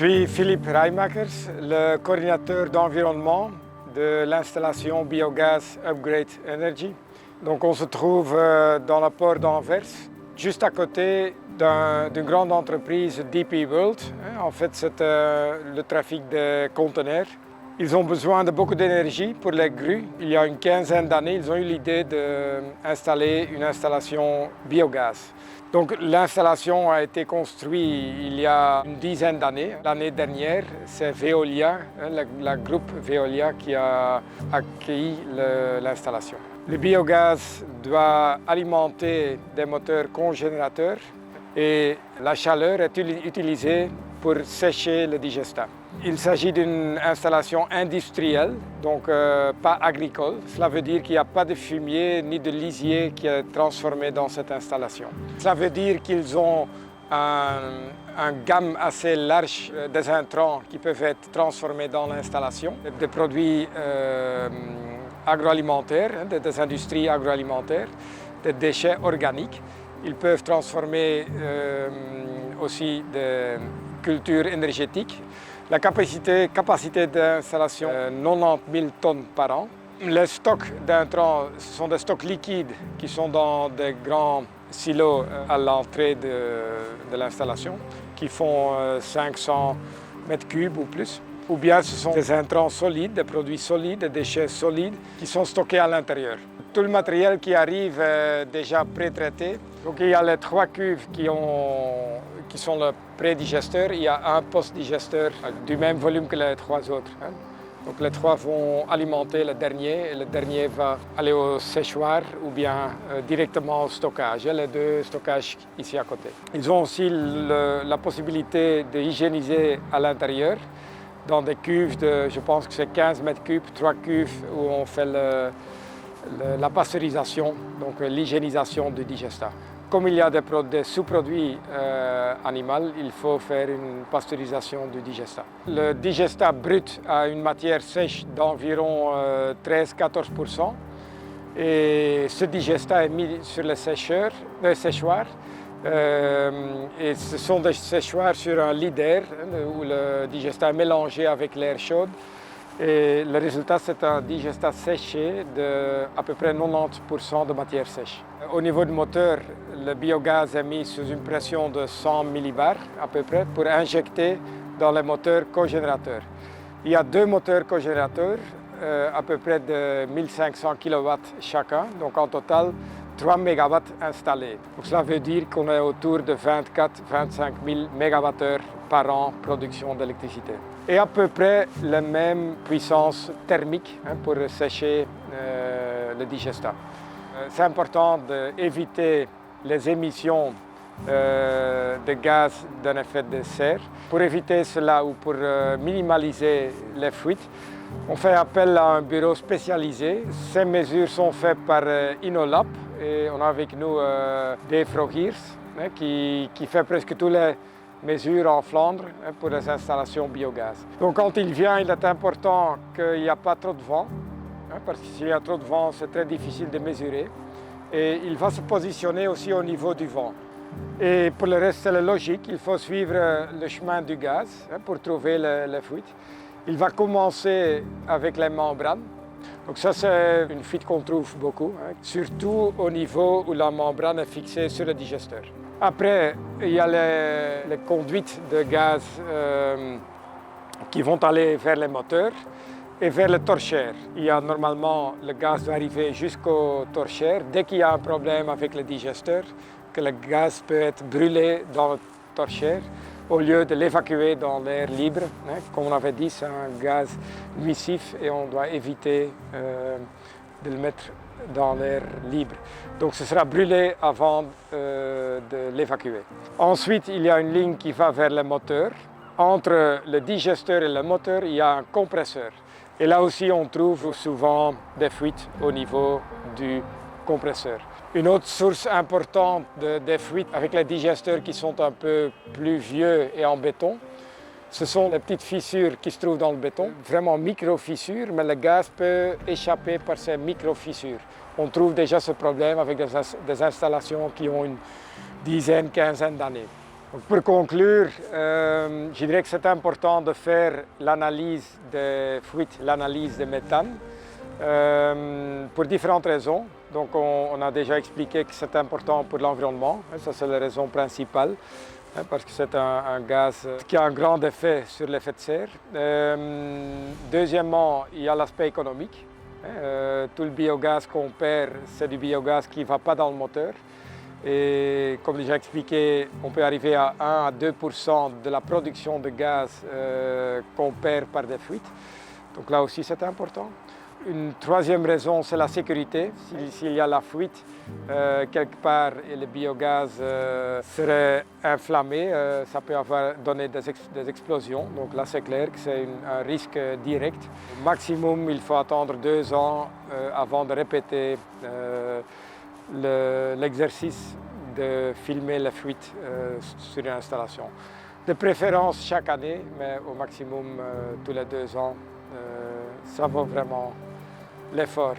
suis Philippe Rijmakers, le coordinateur d'environnement de l'installation Biogaz Upgrade Energy. Donc on se trouve dans le port d'Anvers, juste à côté d'une grande entreprise DP World. En fait, c'est le trafic de conteneurs. Ils ont besoin de beaucoup d'énergie pour les grues. Il y a une quinzaine d'années, ils ont eu l'idée d'installer une installation biogaz. Donc l'installation a été construite il y a une dizaine d'années. L'année dernière, c'est Veolia, le groupe Veolia qui a accueilli l'installation. Le biogaz doit alimenter des moteurs congénérateurs et la chaleur est utilisée pour sécher le digestat. Il s'agit d'une installation industrielle, donc pas agricole. Cela veut dire qu'il n'y a pas de fumier ni de lisier qui est transformé dans cette installation. Cela veut dire qu'ils ont un gamme assez large des intrants qui peuvent être transformés dans l'installation, des produits agroalimentaires, des industries agroalimentaires, des déchets organiques. Ils peuvent transformer aussi des cultures énergétiques. La capacité d'installation est 90 000 tonnes par an. Les stocks d'intrants sont des stocks liquides qui sont dans des grands silos à l'entrée de l'installation qui font 500 mètres cubes ou plus. Ou bien ce sont des intrants solides, des produits solides, des déchets solides qui sont stockés à l'intérieur. Tout le matériel qui arrive est déjà pré-traité. Donc il y a les 3 cuves qui sont le pré-digesteur. Il y a un post-digesteur du même volume que les 3 autres. Donc les 3 vont alimenter le dernier et le dernier va aller au séchoir ou bien directement au stockage. Il y a les 2 stockages ici à côté. Ils ont aussi la possibilité de hygiéniser à l'intérieur dans des cuves de, je pense que c'est 15 mètres cubes, 3 cuves où on fait la pasteurisation, donc l'hygiénisation du digestat. Comme il y a des sous-produits animaux, il faut faire une pasteurisation du digestat. Le digestat brut a une matière sèche d'environ 13-14%. Et ce digestat est mis sur le séchoir. Et ce sont des séchoirs sur un lit d'air où le digestat est mélangé avec l'air chaud. Et le résultat, c'est un digestat séché de à peu près 90% de matière sèche. Au niveau du moteur, le biogaz est mis sous une pression de 100 millibars à peu près pour injecter dans les moteurs cogénérateurs. Il y a 2 moteurs cogénérateurs, à peu près de 1500 kW chacun, donc en total 3 MW installés. Donc cela veut dire qu'on est autour de 24-25 000 MWh par an de production d'électricité. Et à peu près la même puissance thermique pour sécher le digestat. C'est important d'éviter les émissions de gaz d'un effet de serre. Pour éviter cela ou pour minimaliser les fuites, on fait appel à un bureau spécialisé. Ces mesures sont faites par InnoLab et on a avec nous Dave Rogiers qui fait presque toutes les mesures en Flandre pour les installations biogaz. Donc quand il vient, il est important qu'il n'y a pas trop de vent, parce que s'il y a trop de vent, c'est très difficile de mesurer. Et il va se positionner aussi au niveau du vent. Et pour le reste, c'est la logique, il faut suivre le chemin du gaz pour trouver les fuites. Il va commencer avec les membranes. Donc ça, c'est une fuite qu'on trouve beaucoup, surtout au niveau où la membrane est fixée sur le digesteur. Après, il y a les conduites de gaz qui vont aller vers les moteurs et vers le torchère. Il y a normalement, le gaz doit arriver jusqu'au torchère. Dès qu'il y a un problème avec le digesteur, que le gaz peut être brûlé dans le torchère au lieu de l'évacuer dans l'air libre. Comme on avait dit, c'est un gaz nocif et on doit éviter de le mettre dans l'air libre. Donc ce sera brûlé avant de l'évacuer. Ensuite, il y a une ligne qui va vers le moteur. Entre le digesteur et le moteur, il y a un compresseur. Et là aussi, on trouve souvent des fuites au niveau du compresseur. Une autre source importante des fuites avec les digesteurs qui sont un peu plus vieux et en béton, ce sont les petites fissures qui se trouvent dans le béton, vraiment micro-fissures, mais le gaz peut échapper par ces micro-fissures. On trouve déjà ce problème avec des installations qui ont une dizaine, quinzaine d'années. Donc pour conclure, je dirais que c'est important de faire l'analyse des fuites, l'analyse des méthane, pour différentes raisons. Donc on a déjà expliqué que c'est important pour l'environnement, ça c'est la raison principale, parce que c'est un gaz qui a un grand effet sur l'effet de serre. Deuxièmement, il y a l'aspect économique. Tout le biogaz qu'on perd, c'est du biogaz qui ne va pas dans le moteur. Et comme déjà expliqué, on peut arriver à 1 à 2% de la production de gaz qu'on perd par des fuites. Donc là aussi c'est important. Une troisième raison, c'est la sécurité. S'il y a la fuite quelque part et le biogaz serait inflammé, ça peut donner des explosions. Donc là, c'est clair que c'est un risque direct. Au maximum, il faut attendre 2 ans avant de répéter l'exercice de filmer la fuite sur une installation. De préférence chaque année, mais au maximum tous les 2 ans, ça vaut vraiment l'effort.